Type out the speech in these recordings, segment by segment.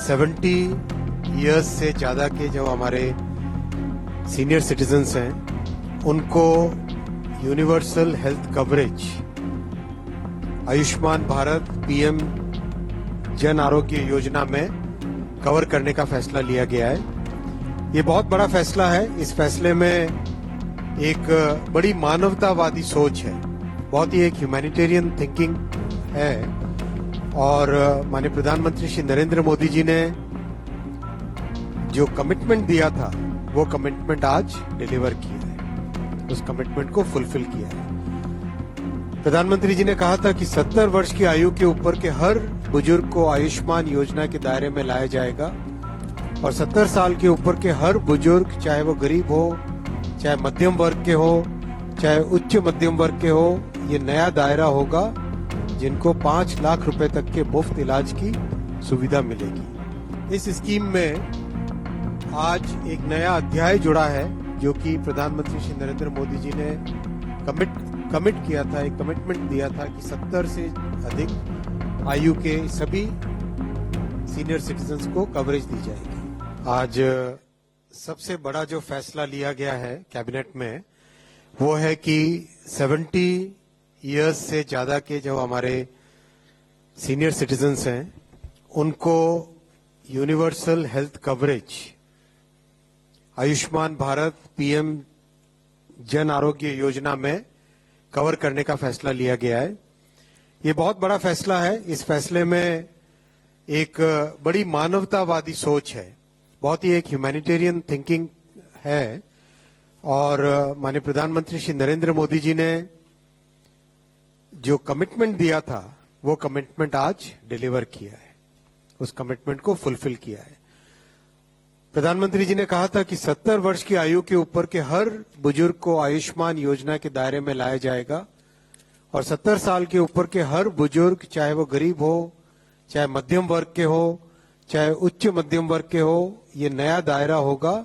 70 years से ज़्यादा के जो हमारे सीनियर सिटीजन्स हैं उनको universal health coverage Ayushman Bharat PM Jan Arogya Yojana में कवर करने का फैसला लिया गया है। ये बहुत बड़ा फैसला है। इस फैसले में एक बड़ी मानवतावादी सोच है, बहुत ही एक ह्यूमैनिटेरियन थिंकिंग है और माननीय प्रधानमंत्री श्री नरेंद्र मोदी जी ने जो कमिटमेंट दिया था वो कमिटमेंट आज डिलीवर किया है, उस कमिटमेंट को फुलफिल किया है। प्रधानमंत्री जी ने कहा था कि 70 वर्ष की आयु के ऊपर के हर बुजुर्ग को आयुष्मान योजना के दायरे में लाया जाएगा और 70 साल के ऊपर के हर बुजुर्ग, चाहे वो गरीब हो, चाहे मध्यम वर्ग के हो, चाहे उच्च मध्यम वर्ग के हो, ये नया दायरा होगा जिनको 5 लाख रुपए तक के मुफ्त इलाज की सुविधा मिलेगी। इस स्कीम में आज एक नया अध्याय जुड़ा है जो कि प्रधानमंत्री श्री नरेंद्र मोदी जी ने कमिट किया था, एक कमिटमेंट दिया था कि 70 से अधिक आयु के सभी सीनियर सिटीजन्स को कवरेज दी जाएगी। आज सबसे बड़ा जो फैसला लिया गया है कैबिनेट में वो है कि 70 इयर्स से ज्यादा के जो हमारे सीनियर सिटीजन्स हैं उनको universal health coverage Ayushman Bharat PM Jan Arogya Yojana में कवर करने का फैसला लिया गया है। ये बहुत बड़ा फैसला है। इस फैसले में एक बड़ी मानवतावादी सोच है, बहुत ही एक ह्यूमैनिटेरियन थिंकिंग है और माननीय प्रधानमंत्री श्री नरेंद्र मोदी जी ने जो कमिटमेंट दिया था वो कमिटमेंट आज डिलीवर किया है, उस कमिटमेंट को फुलफिल किया है। प्रधानमंत्री जी ने कहा था कि 70 वर्ष की आयु के ऊपर के हर बुजुर्ग को आयुष्मान योजना के दायरे में लाया जाएगा और 70 साल के ऊपर के हर बुजुर्ग, चाहे वो गरीब हो, चाहे मध्यम वर्ग के हो, चाहे उच्च मध्यम वर्ग के हो, ये नया दायरा होगा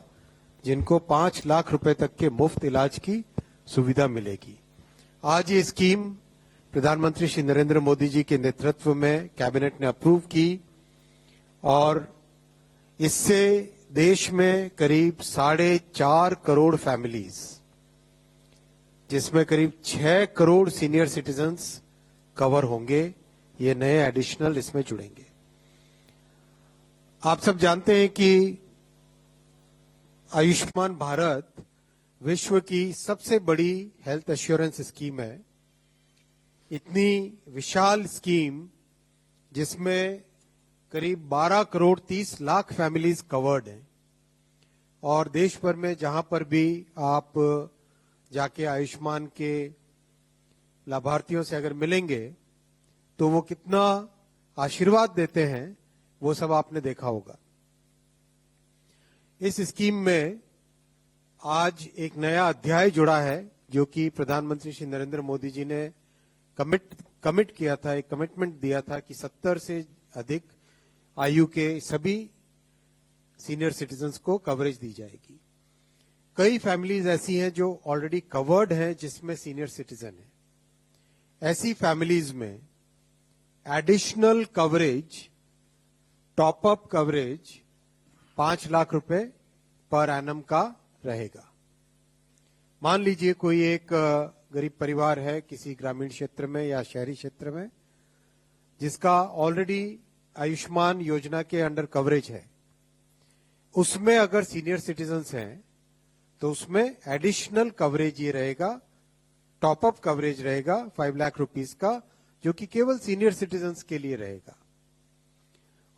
जिनको 5 लाख रुपए तक के मुफ्त इलाज की सुविधा मिलेगी। आज ये स्कीम प्रधानमंत्री श्री नरेंद्र मोदी जी के नेतृत्व में कैबिनेट ने अप्रूव की और इससे देश में करीब 4.5 करोड़ फैमिलीज, जिसमें करीब 6 करोड़ सीनियर सिटीजन्स कवर होंगे, ये नए एडिशनल इसमें जुड़ेंगे। आप सब जानते हैं कि आयुष्मान भारत विश्व की सबसे बड़ी हेल्थ एश्योरेंस स्कीम है। इतनी विशाल स्कीम जिसमें करीब 12 करोड़ 30 लाख फैमिलीज कवर्ड हैं और देश भर में जहां पर भी आप जाके आयुष्मान के लाभार्थियों से अगर मिलेंगे तो वो कितना आशीर्वाद देते हैं वो सब आपने देखा होगा। इस स्कीम में आज एक नया अध्याय जुड़ा है जो कि प्रधानमंत्री श्री नरेंद्र मोदी जी ने कमिट किया था, एक कमिटमेंट दिया था कि 70 से अधिक आयु के सभी सीनियर सिटीजन्स को कवरेज दी जाएगी। कई फैमिलीज ऐसी हैं जो ऑलरेडी कवर्ड हैं जिसमें सीनियर सिटीजन है। ऐसी फैमिलीज में additional coverage, top up coverage 5 lakh रुपए पर एनम का रहेगा। मान लीजिए कोई एक गरीब परिवार है किसी ग्रामीण क्षेत्र में या शहरी क्षेत्र में जिसका ऑलरेडी आयुष्मान योजना के अंडर कवरेज है, उसमें अगर सीनियर सिटीजन्स हैं तो उसमें एडिशनल कवरेज ये रहेगा, टॉप अप कवरेज रहेगा 5 लाख रुपीस का, जो कि केवल सीनियर सिटीजन्स के लिए रहेगा।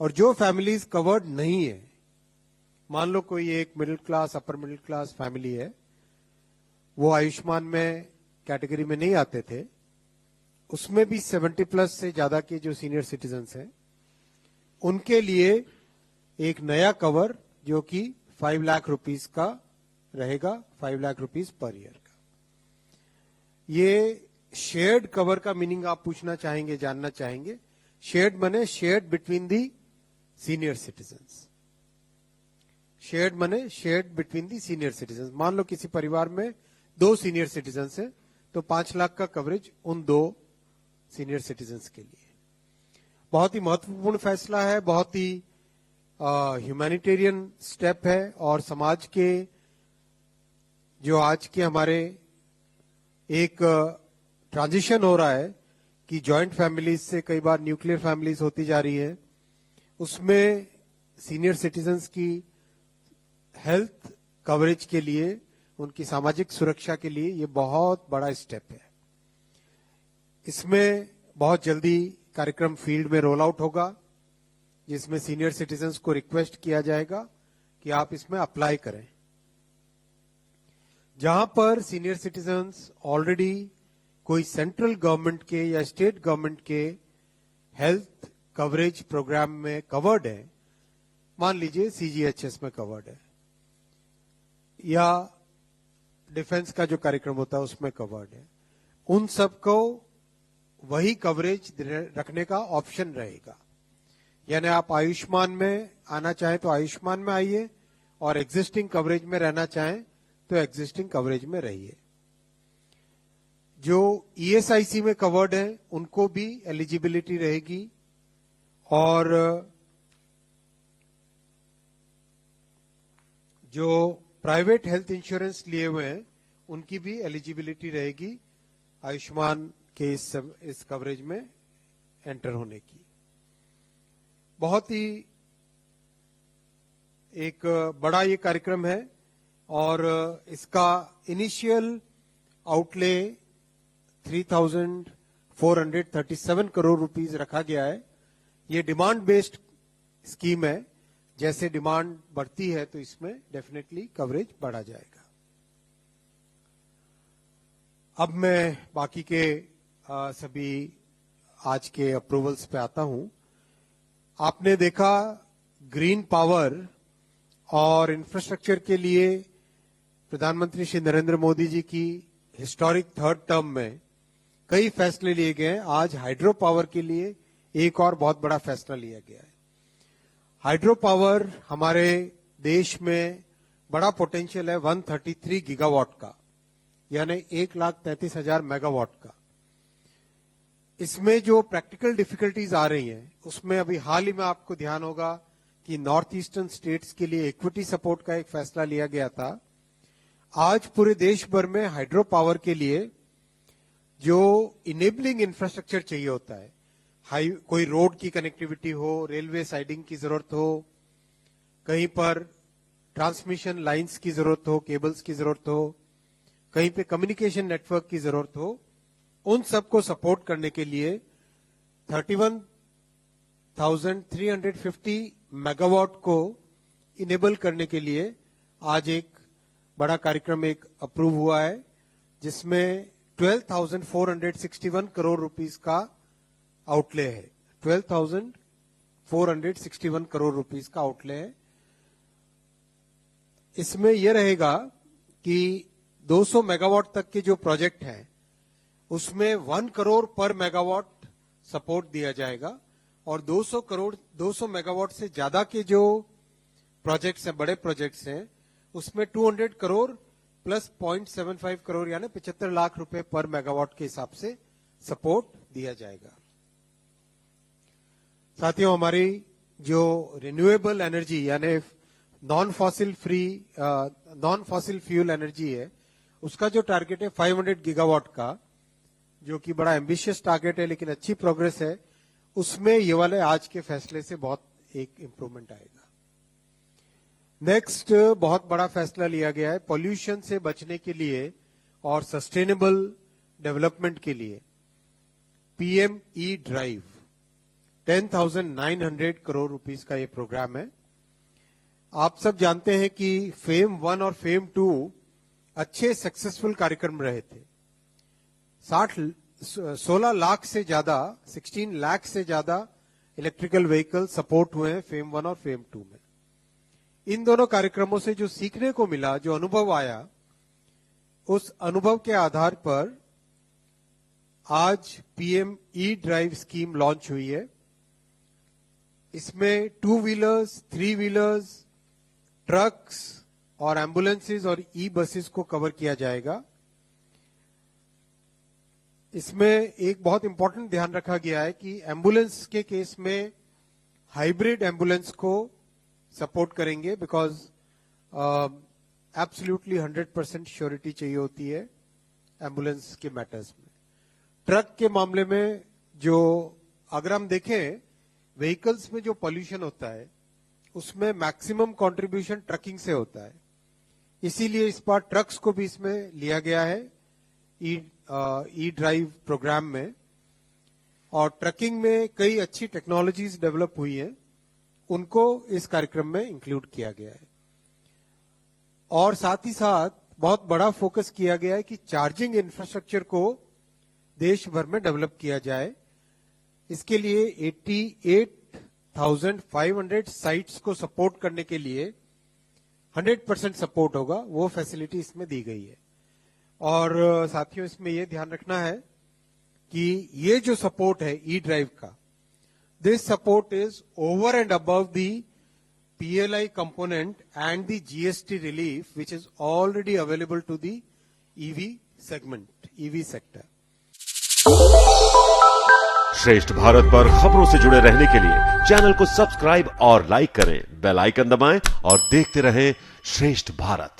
और जो फैमिलीज कवर्ड नहीं है, मान लो कोई एक middle class, upper middle class family है, वो आयुष्मान में कैटेगरी में नहीं आते थे, उसमें भी 70 प्लस से ज्यादा के जो सीनियर सिटीजन्स हैं उनके लिए एक नया कवर जो कि 5 लाख रुपीस का रहेगा, 5 लाख रुपीस पर ईयर का। ये शेयर्ड कवर का मीनिंग आप पूछना चाहेंगे, जानना चाहेंगे। शेयर्ड माने shared between the senior citizens. Shared माने shared between the senior citizens. मान लो किसी परिवार में 2 सीनियर सिटीजन्स हैं तो 5 लाख का कवरेज उन 2 सीनियर सिटीजन्स के लिए। बहुत ही महत्वपूर्ण फैसला है, बहुत ही ह्यूमैनिटेरियन स्टेप है और समाज के जो आज के हमारे एक ट्रांजिशन हो रहा है कि जॉइंट फैमिलीज से कई बार न्यूक्लियर फैमिलीज होती जा रही है, उसमें सीनियर सिटीजन्स की हेल्थ कवरेज के लिए, उनकी सामाजिक सुरक्षा के लिए ये बहुत बड़ा स्टेप है। इसमें बहुत जल्दी कार्यक्रम फील्ड में रोल आउट होगा, जिसमें सीनियर सिटीजन्स को रिक्वेस्ट किया जाएगा कि आप इसमें अप्लाई करें। जहां पर सीनियर सिटीजन्स ऑलरेडी कोई सेंट्रल गवर्नमेंट के या स्टेट गवर्नमेंट के हेल्थ कवरेज प्रोग्राम में कवर्ड है, मान लीजिए सीजीएचएस में कवर्ड है या डिफेंस का जो कार्यक्रम होता है उसमें कवर्ड है, उन सबको वही कवरेज रखने का ऑप्शन रहेगा। यानी आप आयुष्मान में आना चाहें तो आयुष्मान में आइए और एग्जिस्टिंग कवरेज में रहना चाहें तो एग्जिस्टिंग कवरेज में रहिए। जो ईएसआईसी में कवर्ड है उनको भी एलिजिबिलिटी रहेगी और जो प्राइवेट हेल्थ इंश्योरेंस लिए हुए हैं उनकी भी एलिजिबिलिटी रहेगी आयुष्मान के इस कवरेज में एंटर होने की। बहुत ही एक बड़ा ये कार्यक्रम है और इसका इनिशियल आउटले 3,437 करोड़ रुपीस रखा गया है। ये डिमांड बेस्ड स्कीम है, जैसे डिमांड बढ़ती है तो इसमें डेफिनेटली कवरेज बढ़ा जाएगा। अब मैं बाकी के सभी आज के अप्रूवल्स पे आता हूं। आपने देखा ग्रीन पावर और इंफ्रास्ट्रक्चर के लिए प्रधानमंत्री श्री नरेंद्र मोदी जी की हिस्टोरिक थर्ड टर्म में कई फैसले लिए गए हैं। आज हाइड्रो पावर के लिए एक और बहुत बड़ा फैसला लिया गया है। हाइड्रो पावर हमारे देश में बड़ा पोटेंशियल है 133 गीगावाट का, यानी 1,33,000 मेगावाट का। इसमें जो प्रैक्टिकल डिफिकल्टीज आ रही हैं उसमें अभी हाल ही में आपको ध्यान होगा कि नॉर्थ ईस्टर्न स्टेट्स के लिए इक्विटी सपोर्ट का एक फैसला लिया गया था। आज पूरे देश भर में हाइड्रो पावर के लिए जो इनेबलिंग इंफ्रास्ट्रक्चर चाहिए होता है, कोई रोड की कनेक्टिविटी हो, रेलवे साइडिंग की जरूरत हो, कहीं पर ट्रांसमिशन लाइंस की जरूरत हो, केबल्स की जरूरत हो, कहीं पे कम्युनिकेशन नेटवर्क की जरूरत हो, उन सबको सपोर्ट करने के लिए 31,350 मेगावाट को इनेबल करने के लिए आज एक बड़ा कार्यक्रम एक अप्रूव हुआ है, जिसमें 12,461 करोड़ रुपीस का आउटले है। 12,461 करोड़ रुपीस का आउटले है। इसमें यह रहेगा कि 200 मेगावाट तक के जो प्रोजेक्ट हैं उसमें 1 करोड़ पर मेगावाट सपोर्ट दिया जाएगा और 200 मेगावाट से ज्यादा के जो प्रोजेक्ट्स हैं, बड़े प्रोजेक्ट्स हैं, उसमें 200 करोड़ प्लस 0.75 करोड़ यानी 75 लाख रुपए पर मेगावाट के हिसाब से सपोर्ट दिया जाएगा। साथियों, हमारी जो रिन्यूएबल एनर्जी यानी नॉन फॉसिल फ्यूल एनर्जी है, उसका जो टारगेट है 500 गीगावाट का, जो कि बड़ा एम्बिशियस टारगेट है लेकिन अच्छी प्रोग्रेस है, उसमें ये वाले आज के फैसले से बहुत एक इंप्रूवमेंट आएगा। नेक्स्ट बहुत बड़ा फैसला लिया गया है पॉल्यूशन से बचने के लिए और सस्टेनेबल डेवलपमेंट के लिए। PM E drive 10,900 crore rupees का ये प्रोग्राम है। आप सब जानते हैं कि फेम 1 और फेम 2 अच्छे सक्सेसफुल कार्यक्रम रहे थे। 16 लाख से ज्यादा 16 लाख से ज्यादा इलेक्ट्रिकल व्हीकल सपोर्ट हुए हैं फेम 1 और फेम 2 में। इन दोनों कार्यक्रमों से जो सीखने को मिला, जो अनुभव आया, उस अनुभव के आधार पर आज PM E drive scheme launch हुई है। इसमें 2 व्हीलर्स, 3 व्हीलर्स, ट्रक्स और एम्बुलेंसेज और ई बसेस को कवर किया जाएगा। इसमें एक बहुत इंपॉर्टेंट ध्यान रखा गया है कि एम्बुलेंस के केस में हाइब्रिड एम्बुलेंस को सपोर्ट करेंगे, बिकॉज एब्सोल्युटली 100% श्योरिटी चाहिए होती है एम्बुलेंस के मैटर्स में। ट्रक के मामले में जो अगर हम देखें व्हीकल्स में जो पॉल्यूशन होता है उसमें मैक्सिमम कंट्रीब्यूशन ट्रकिंग से होता है, इसीलिए इस बार ट्रक्स को भी इसमें लिया गया है ई ड्राइव प्रोग्राम में। और ट्रकिंग में कई अच्छी टेक्नोलॉजीज डेवलप हुई हैं, उनको इस कार्यक्रम में इंक्लूड किया गया है। और साथ ही साथ बहुत बड़ा फोकस किया गया है कि चार्जिंग इंफ्रास्ट्रक्चर को देश भर में डेवलप किया जाए। इसके लिए 88,500 साइट्स को सपोर्ट करने के लिए 100% सपोर्ट होगा, वो फैसिलिटी इसमें दी गई है। और साथियों, इसमें ये ध्यान रखना है कि ये जो सपोर्ट है ई ड्राइव का, this support is over and above the PLI component and the GST relief which is already available to the EV segment, EV sector. श्रेष्ठ भारत पर खबरों से जुड़े रहने के लिए चैनल को सब्सक्राइब और लाइक करें, बेल आइकन दबाएं और देखते रहें श्रेष्ठ भारत।